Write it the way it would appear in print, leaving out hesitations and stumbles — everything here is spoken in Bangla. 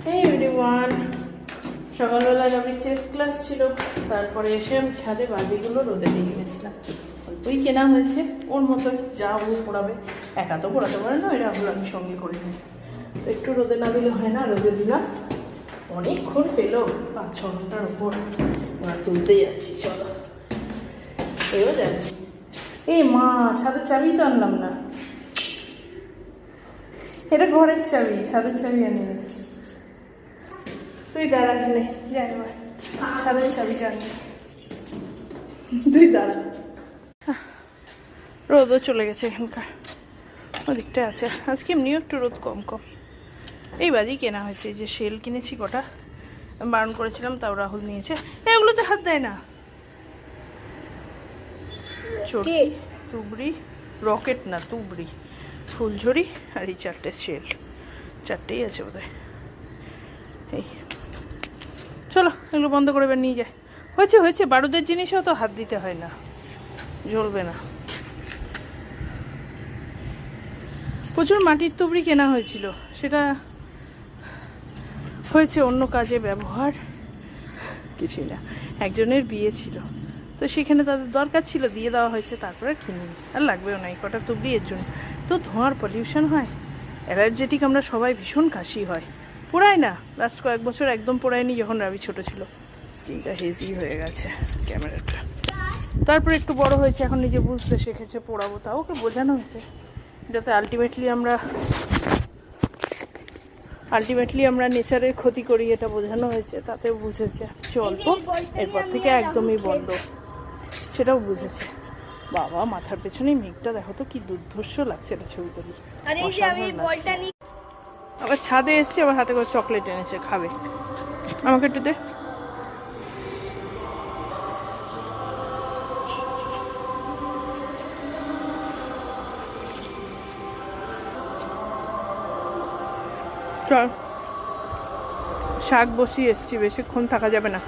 Hey everyone, সকালবেলা রবির চেস্ট ক্লাস ছিল, তারপরে এসে আমি ছাদে বাজিগুলো রোদে দিয়ে গেছিলাম। অল্পই কেনা হয়েছে, ওর মতো যা ও পড়াবে, একা তো পড়াতে পারে না, এরা ওগুলো আমি সঙ্গে করে নিই। তো একটু রোদে না দিলে হয় না, রোদে দিলাম। অনেকক্ষণ পেলো, 5-6 ঘন্টার উপর। এবার তুলতেই যাচ্ছি, চলো এও যাচ্ছি। এই মা, ছাদের চাবি তো আনলাম না। এটা ঘরের চাবি, ছাদের চাবি আনিনি। তুই দাঁড়া খেলে যাই, এবার ছাদের চাবিটা আনি। তুই দাঁড়া। রোদও চলে গেছে এখানকার, ওদিকটা আছে। আজকে এমনিও একটু রোদ কম কম। এই বাজি কেনা হয়েছে, যে শেল কিনেছি কটা, বারণ করেছিলাম তাও রাহুল নিয়েছে। এগুলোতে হাত দেয় না। চটি, তুবড়ি, রকেট না তুবড়ি, ফুলঝুরি আর এই 4টে শেল, 4টেই আছে বোধহয়। এই চলো এগুলো বন্ধ করে এবার নিয়ে যায়। হয়েছে হয়েছে, বারুদের জিনিসেও তো হাত দিতে হয় না, জ্বলবে না। প্রচুর মাটির তুবড়ি কেনা হয়েছিল, সেটা হয়েছে অন্য কাজে ব্যবহার, কিছুই না। একজনের বিয়ে ছিল, তো সেখানে তাদের দরকার ছিল, দিয়ে দেওয়া হয়েছে, তারপরে কিনিনি। আর লাগবেও না, এই কটা তুবড়ি এর জন্য। তো ধোঁয়ার পলিউশন হয়, অ্যালার্জেটিক আমরা সবাই, ভীষণ কাশি হয়। পোড়ায় না, লাস্ট কয়েক বছর একদম পোড়ায়নি, যখন রাবি ছোট ছিল। স্কিনটা হেজি হয়ে গেছে ক্যামেরাটা। তারপরে একটু বড় হয়েছে, এখন নিজে বুঝতে শিখেছে, পোড়াবো। তাও ওকে বোঝানো হয়েছে, যাতে আলটিমেটলি আমরা নেচারের ক্ষতি করি, এটা বোঝানো হয়েছে। তাতেও বুঝেছে অল্প, এরপর থেকে একদমই বন্ধ, সেটাও বুঝেছে। বাবা, মাথার পেছনে মেঘটা দেখো তো, কি দুর্ধর্ষ লাগছে, এটা ছবি তুলি। আবার ছাদে এসছে, আবার হাতে করে চকলেট এনেছে, খাবে। আমাকে একটু দে। চল, শাক বসিয়ে এসছি, বেশিক্ষণ থাকা যাবে না।